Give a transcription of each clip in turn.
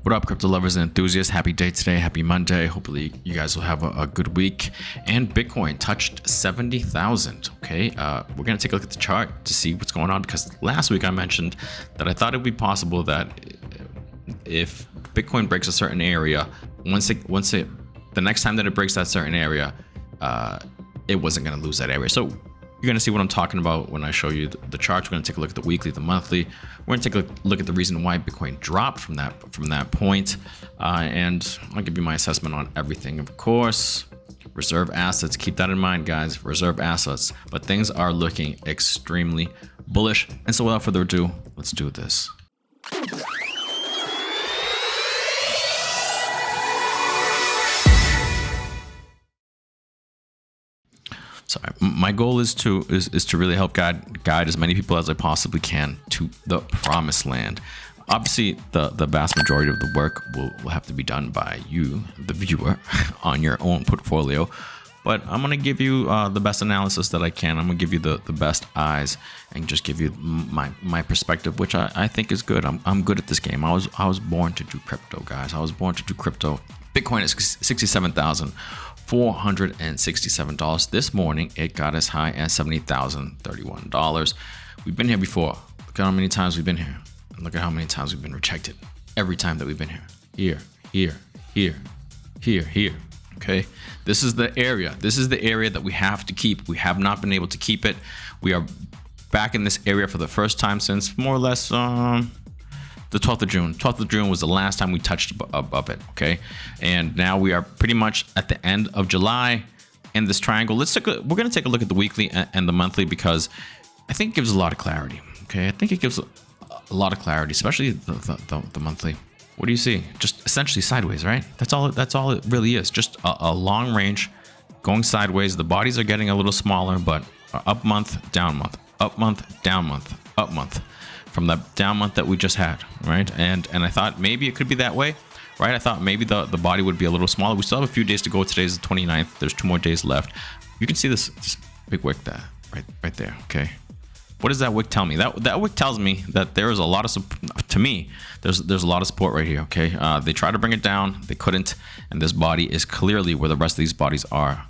What up, crypto lovers and enthusiasts? Happy day today. Happy Monday. Hopefully you guys will have a good week. And Bitcoin touched 70,000. Okay, we're gonna take a look at the chart to see what's going on, because last week I mentioned that I thought it would be possible that if Bitcoin breaks a certain area, the next time that it breaks that certain area, it wasn't gonna lose that area. So you're going to see what I'm talking about when I show you the charts. We're going to take a look at the weekly, the monthly. We're going to take a look at the reason why Bitcoin dropped from that point. And I'll give you my assessment on everything. Of course, reserve assets. Keep that in mind, guys. Reserve assets. But things are looking extremely bullish. And so without further ado, let's do this. So my goal is to really help guide as many people as I possibly can to the promised land. Obviously, the vast majority of the work will have to be done by you, the viewer, on your own portfolio. But I'm gonna give you the best analysis that I can. I'm gonna give you the best eyes and just give you my perspective, which I think is good. I'm good at this game. I was born to do crypto, guys. I was born to do crypto. Bitcoin is $67,467. This morning, it got as high as $70,031. We've been here before. Look at how many times we've been here. And look at how many times we've been rejected. Every time that we've been here. Here, here, here, here, here. Okay. This is the area. This is the area that we have to keep. We have not been able to keep it. We are back in this area for the first time since more or less the 12th of June. 12th of June was the last time we touched above it, okay? And now we are pretty much at the end of July in this triangle. We're going to take a look at the weekly and the monthly, because I think it gives a lot of clarity, okay? I think it gives a lot of clarity, especially the monthly. What do you see? Just essentially sideways, right? That's all it really is. Just a long range going sideways. The bodies are getting a little smaller, but up month, down month, up month, down month, up month. From the down month that we just had, right? And I thought maybe it could be that way, right? I thought maybe the body would be a little smaller. We still have a few days to go. Today's the 29th. There's 2 more days left. You can see this big wick right there, okay? What does that wick tell me? That wick tells me that there is a lot of, to me, there's a lot of support right here, okay? They tried to bring it down, they couldn't, and this body is clearly where the rest of these bodies are.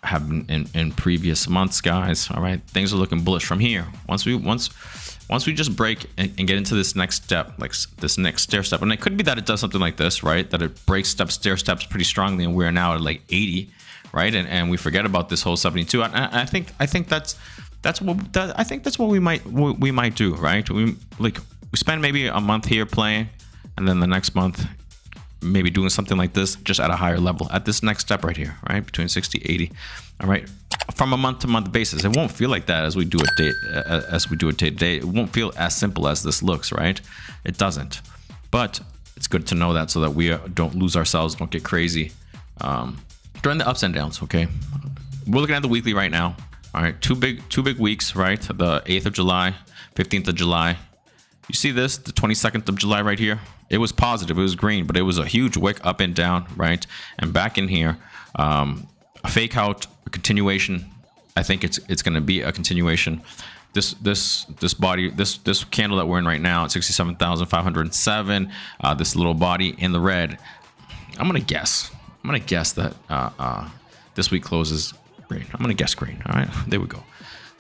Have been in previous months, guys. All right, things are looking bullish from here. Once we just break and get into this next step, like this next stair step, and it could be that it does something like this, right? That it breaks stair steps pretty strongly, and we're now at like 80, right? And we forget about this whole 72. I think that's what we might do, right? We spend maybe a month here playing, and then the next month maybe doing something like this, just at a higher level at this next step right here, right? Between 60, 80, all right? From a month to month basis. It won't feel like that as we do it day to day. It won't feel as simple as this looks, right? It doesn't. But it's good to know that, so that we don't lose ourselves, don't get crazy during the ups and downs, okay? We're looking at the weekly right now. All right, two big weeks, right? The 8th of July, 15th of July. You see this, the 22nd of July right here? It was positive, it was green, but it was a huge wick up and down, right? And back in here, a fake out, a continuation. I think it's going to be a continuation. This body, this candle that we're in right now at 67,507. This little body in the red. I'm gonna guess that this week closes green. I'm gonna guess green. All right, there we go.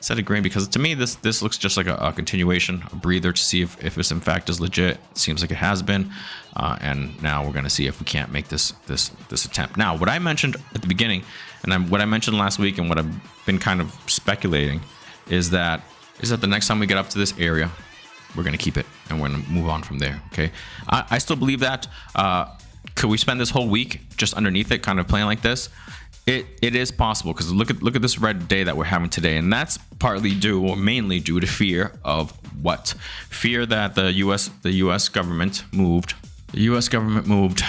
Set it green, because to me this looks just like a continuation, a breather to see if this in fact is legit. It seems like it has been, and now we're gonna see if we can't make this attempt. Now, what I mentioned at the beginning, and what I mentioned last week, and what I've been kind of speculating, is that the next time we get up to this area, we're gonna keep it and we're gonna move on from there. Okay, I still believe that. Could we spend this whole week just underneath it, kind of playing like this? It is possible, because look at this red day that we're having today, and that's partly due, or mainly due, to fear of what? Fear that the U.S. government moved. The U.S. government moved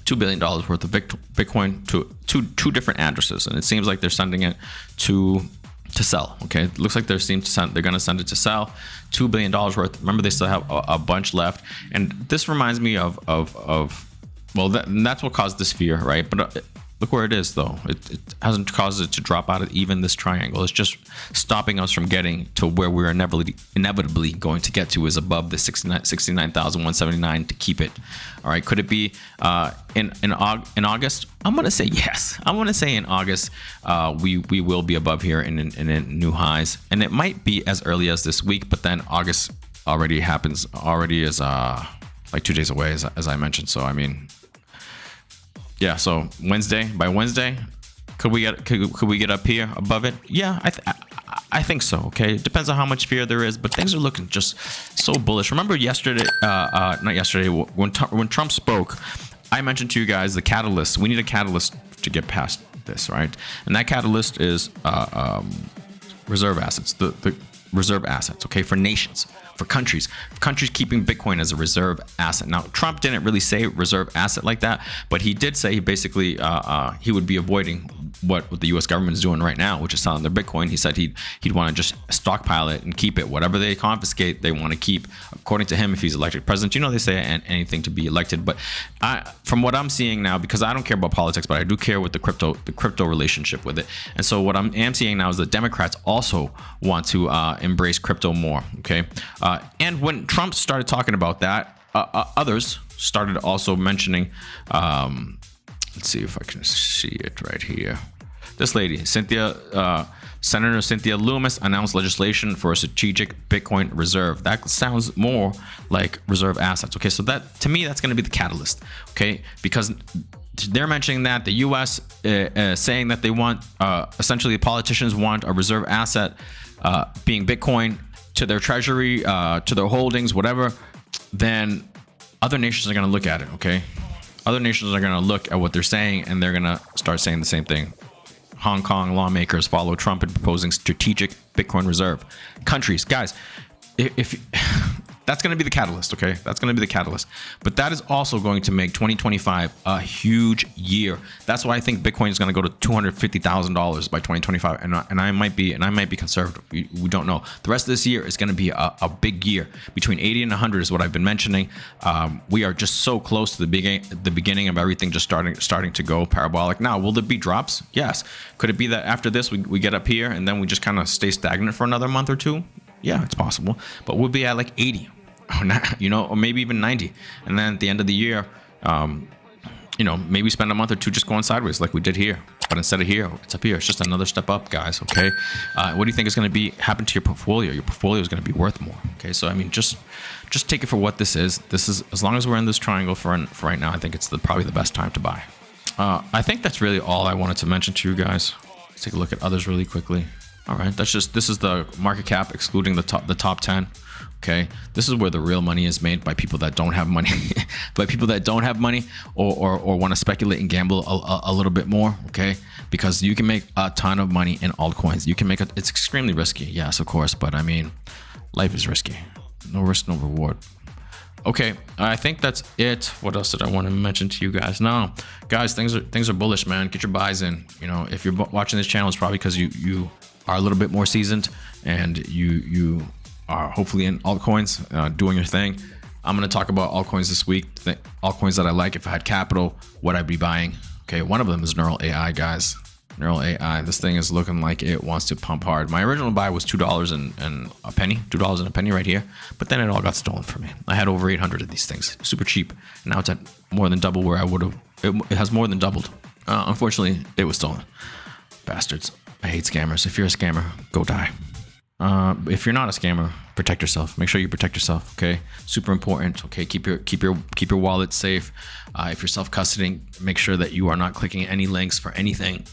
$2 billion worth of Bitcoin to two different addresses, and it seems like they're sending it to sell. Okay, it looks like they're going to send it to sell. $2 billion worth. Remember, they still have a bunch left, and this reminds me of well, that's what caused this fear, right? But Look where it is, though. It hasn't caused it to drop out of even this triangle. It's just stopping us from getting to where we're inevitably going to get to, is above the 69,179 to keep it. All right. Could it be in August? I'm gonna say yes. I'm gonna say in August we will be above here in new highs, and it might be as early as this week. But then August already happens. Already is like 2 days away, as I mentioned. So I mean. Yeah, so by Wednesday, could we get up here above it? Yeah, I think so. Okay, it depends on how much fear there is, but things are looking just so bullish. Remember yesterday, not yesterday, when Trump spoke, I mentioned to you guys the catalyst. We need a catalyst to get past this, right? And that catalyst is reserve assets, the reserve assets. Okay, for nations. For countries keeping Bitcoin as a reserve asset. Now, Trump didn't really say reserve asset like that, but he did say basically he would be avoiding what the U.S. government is doing right now, which is selling their Bitcoin. He said he'd want to just stockpile it and keep it. Whatever they confiscate, they want to keep. According to him, if he's elected president, they say anything to be elected. But from what I'm seeing now, because I don't care about politics, but I do care with the crypto relationship with it. And so what I'm seeing now is the Democrats also want to embrace crypto more. Okay. And when Trump started talking about that, others started also mentioning, let's see if I can see it right here. This lady, Senator Cynthia Loomis, announced legislation for a strategic Bitcoin reserve. That sounds more like reserve assets. Okay, so that, to me, that's going to be the catalyst. Okay, because they're mentioning that the U.S. Saying that they want, essentially, politicians want a reserve asset being Bitcoin to their treasury, to their holdings, whatever. Then other nations are going to look at it. Okay, other nations are going to look at what they're saying, and they're going to start saying the same thing. Hong Kong lawmakers follow Trump in proposing strategic Bitcoin reserve. Countries, guys, if that's going to be the catalyst, okay? That's going to be the catalyst. But that is also going to make 2025 a huge year. That's why I think Bitcoin is going to go to $250,000 by 2025. And I might be conservative. We don't know. The rest of this year is going to be a big year. Between 80 and 100 is what I've been mentioning. We are just so close to the beginning of everything just starting to go parabolic. Now, will there be drops? Yes. Could it be that after this we get up here and then we just kind of stay stagnant for another month or two? Yeah, it's possible, but we'll be at like 80, or maybe even 90. And then at the end of the year, maybe spend a month or two just going sideways like we did here. But instead of here, it's up here. It's just another step up, guys. Okay. What do you think is going to happen to your portfolio? Your portfolio is going to be worth more. Okay. So, I mean, just take it for what this is. This is, as long as we're in this triangle for right now, I think it's probably the best time to buy. I think that's really all I wanted to mention to you guys. Let's take a look at others really quickly. All right, this is the market cap excluding the top 10. Okay, this is where the real money is made by people that don't have money, by people that don't have money or want to speculate and gamble a little bit more. Okay, because you can make a ton of money in altcoins. You can make it's extremely risky, yes, of course, but I mean, life is risky. No risk, no reward. Okay, I think that's it. What else did I want to mention to you guys? No, guys, things are bullish, man. Get your buys in. If you're watching this channel, it's probably because you are a little bit more seasoned and you are hopefully in altcoins, doing your thing. I'm going to talk about altcoins this week. Altcoins that I like. If I had capital, what I'd be buying. Okay, one of them is Neural AI, guys. Neural AI. This thing is looking like it wants to pump hard. My original buy was $2 and a penny, $2 and a penny right here. But then it all got stolen from me. I had over 800 of these things, super cheap. And now it's at more than double where I would have. It has more than doubled. Unfortunately, it was stolen. Bastards. I hate scammers. If you're a scammer, go die. If you're not a scammer, protect yourself. Make sure you protect yourself. Okay, super important. Okay, keep your wallet safe. If you're self-custodying, make sure that you are not clicking any links for anything,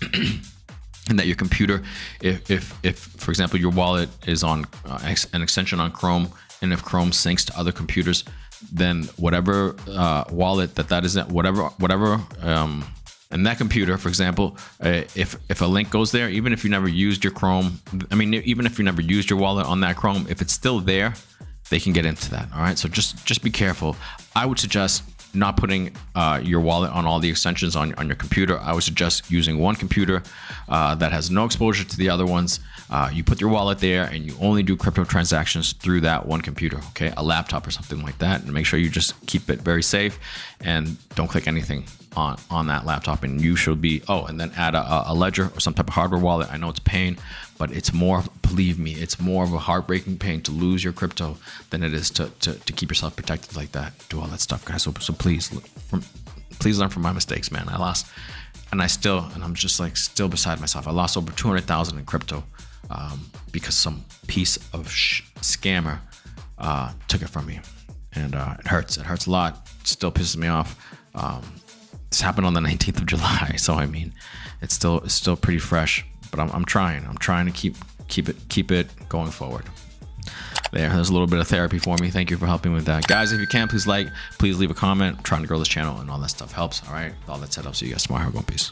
and that your computer, if for example your wallet is on an extension on Chrome, and if Chrome syncs to other computers, then whatever wallet that is, whatever. And that computer, for example, if a link goes there, even if you never used your Chrome, even if you never used your wallet on that Chrome, if it's still there, they can get into that. All right. So just be careful. I would suggest not putting your wallet on all the extensions on your computer. I would suggest using one computer that has no exposure to the other ones. You put your wallet there and you only do crypto transactions through that one computer, okay? A laptop or something like that. And make sure you just keep it very safe and don't click anything on that laptop. And you should be, and then add a ledger or some type of hardware wallet. I know it's pain, but it's more, believe me, it's more of a heartbreaking pain to lose your crypto than it is to keep yourself protected like that. Do all that stuff, guys. So please learn from my mistakes, man. I lost, and I'm just like still beside myself. I lost over 200,000 in crypto because some piece of scammer took it from me, and it hurts. It hurts a lot. It still pisses me off. This happened on the 19th of July, so I mean, it's still pretty fresh. But I'm trying. I'm trying to keep it going forward. There's a little bit of therapy for me. Thank you for helping with that, guys. If you can, please leave a comment. I'm trying to grow this channel, and all that stuff helps. All right. With all that said, I'll see you guys tomorrow. Have a good one. Peace.